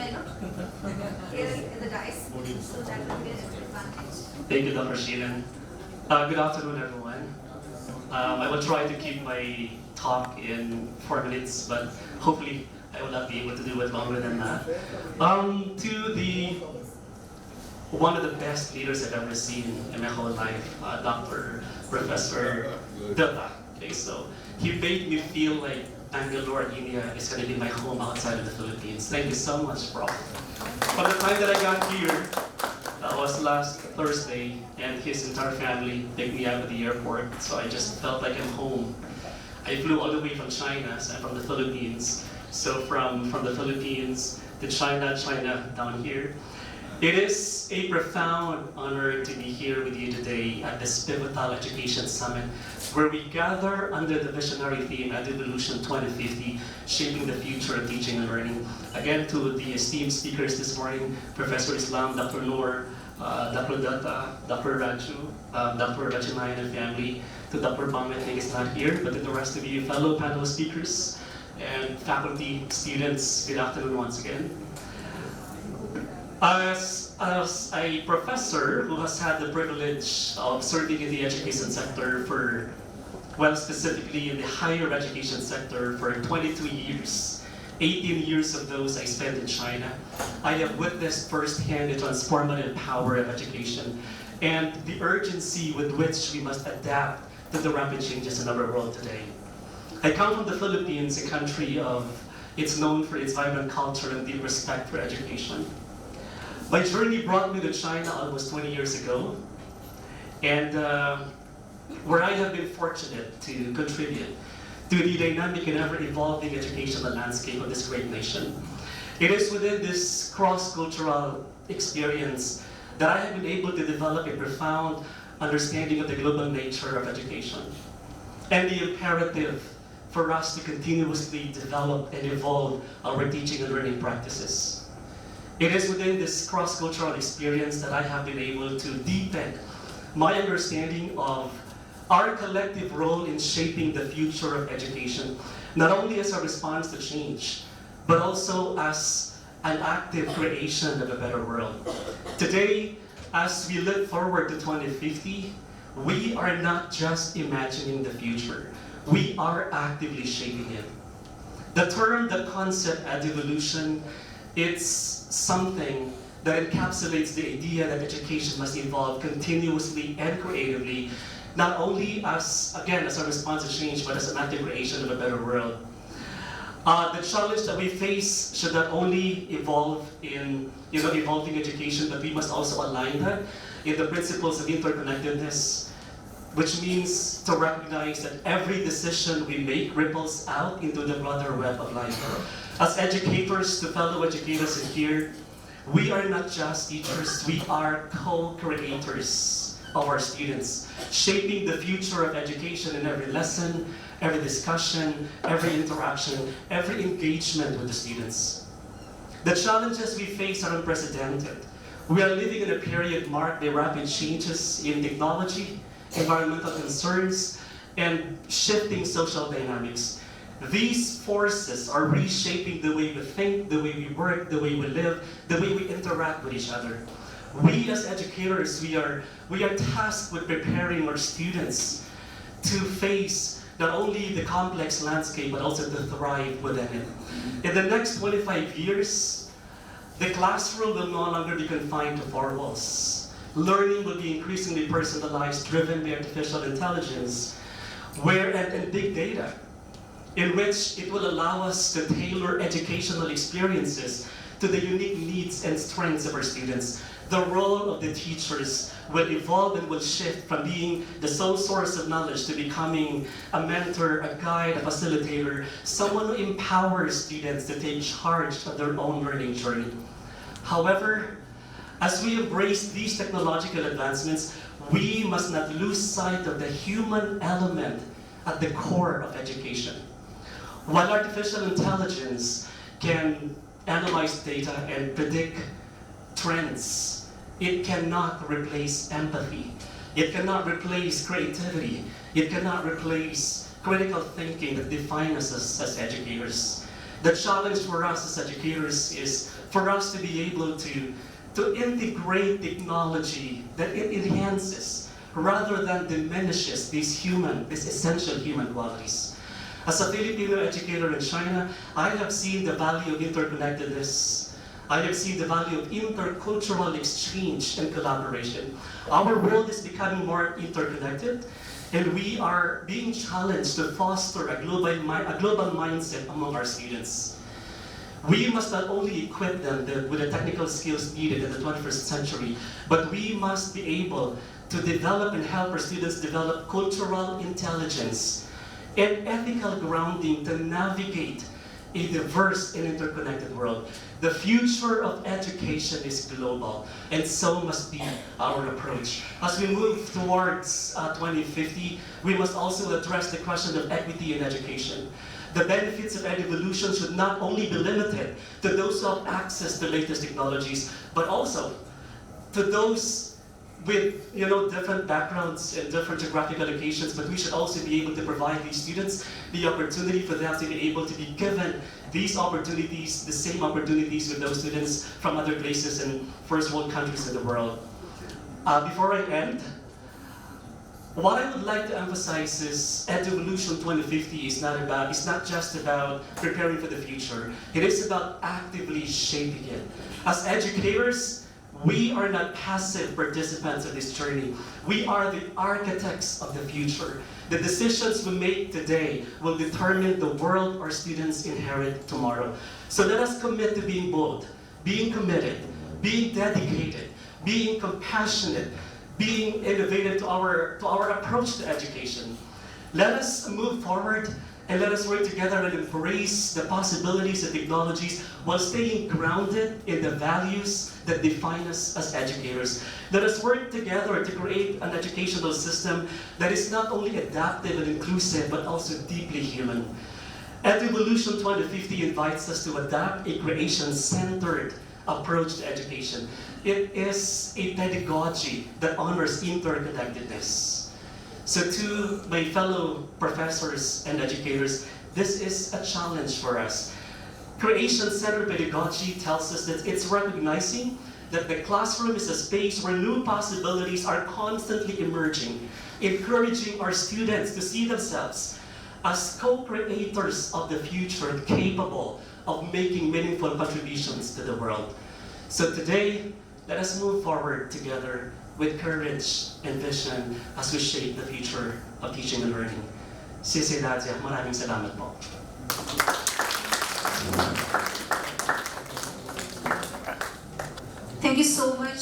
here in the dice, so that will be an advantage. Thank you, Dr. Jilin. Good afternoon, everyone. I will try to keep my talk in 4 minutes, but hopefully I will not be able to do it longer than that. To one of the best leaders I've ever seen in my whole life, Professor Dutta. Okay, so he made me feel like Bangalore, India is going to be my home outside of the Philippines. Thank you so much, Prof. From the time that I got here, that was last Thursday, and his entire family picked me up at the airport, so I just felt like I'm home. I flew all the way from China, so I'm from the Philippines. So from the Philippines to China down here. It is a profound honor to be here with you today at this Pivotal Education Summit, where we gather under the visionary theme Evolution 2050, Shaping the Future of Teaching and Learning. Again, to the esteemed speakers this morning, Professor Islam, Dr. Noor, Dr. Dutta, Dr. Raju, Dr. Rajanayan and family, to Dr. Bang, I think is not here, but to the rest of you fellow panel speakers and faculty, students, good afternoon once again. As a professor who has had the privilege of serving in the education sector for, well, specifically in the higher education sector for 22 years, 18 years of those I spent in China, I have witnessed firsthand the transformative power of education and the urgency with which we must adapt to the rapid changes in our world today. I come from the Philippines, a country it's known for its vibrant culture and deep respect for education. My journey brought me to China almost 20 years ago, and where I have been fortunate to contribute to the dynamic and ever-evolving educational landscape of this great nation. It is within this cross-cultural experience that I have been able to develop a profound understanding of the global nature of education and the imperative for us to continuously develop and evolve our teaching and learning practices. It is within this cross-cultural experience that I have been able to deepen my understanding of our collective role in shaping the future of education, not only as a response to change, but also as an active creation of a better world. Today, as we look forward to 2050, we are not just imagining the future, we are actively shaping it. The term, the concept, evolution, it's something that encapsulates the idea that education must evolve continuously and creatively, not only as a response to change, but as an active creation of a better world. The challenge that we face should not only evolve in evolving education, but we must also align that in the principles of interconnectedness, which means to recognize that every decision we make ripples out into the broader web of life. As educators, to fellow educators in here, we are not just teachers, we are co-creators of our students, shaping the future of education in every lesson, every discussion, every interaction, every engagement with the students. The challenges we face are unprecedented. We are living in a period marked by rapid changes in technology, environmental concerns, and shifting social dynamics. These forces are reshaping the way we think, the way we work, the way we live, the way we interact with each other. We as educators, we are tasked with preparing our students to face not only the complex landscape, but also to thrive within it. In the next 25 years, the classroom will no longer be confined to four walls. Learning will be increasingly personalized, driven by artificial intelligence, and big data, in which it will allow us to tailor educational experiences to the unique needs and strengths of our students. The role of the teachers will evolve and will shift from being the sole source of knowledge to becoming a mentor, a guide, a facilitator, someone who empowers students to take charge of their own learning journey. However, as we embrace these technological advancements, we must not lose sight of the human element at the core of education. While artificial intelligence can analyze data and predict trends, it cannot replace empathy. It cannot replace creativity. It cannot replace critical thinking that defines us as educators. The challenge for us as educators is for us to be able to integrate technology that it enhances rather than diminishes these essential human qualities. As a Filipino educator in China, I have seen the value of interconnectedness. I have seen the value of intercultural exchange and collaboration. Our world is becoming more interconnected, and we are being challenged to foster a global mindset among our students. We must not only equip them with the technical skills needed in the 21st century, but we must be able to develop and help our students develop cultural intelligence and ethical grounding to navigate a diverse and interconnected world. The future of education is global, and so must be our approach. As we move towards 2050, we must also address the question of equity in education. The benefits of evolution should not only be limited to those who have access to latest technologies, but also to those with different backgrounds and different geographical locations, but we should also be able to provide these students the opportunity for them to be able to be given these opportunities, the same opportunities with those students from other places in first world countries in the world. Before I end, what I would like to emphasize is Evolution 2050 is not just about preparing for the future. It is about actively shaping it. As educators, we are not passive participants of this journey. We are the architects of the future. The decisions we make today will determine the world our students inherit tomorrow. So let us commit to being bold, being committed, being dedicated, being compassionate, being innovative to our approach to education. Let us move forward and let us work together and embrace the possibilities of technologies while staying grounded in the values that define us as educators. Let us work together to create an educational system that is not only adaptive and inclusive, but also deeply human. Evolution 2050 invites us to adopt a creation-centered approach to education. It is a pedagogy that honors interconnectedness. So to my fellow professors and educators, this is a challenge for us. Creation-centered pedagogy tells us that it's recognizing that the classroom is a space where new possibilities are constantly emerging, encouraging our students to see themselves as co-creators of the future capable of making meaningful contributions to the world. So today, let us move forward together with courage and vision as we shape the future of teaching and learning. Maraming salamat po. Thank you so much.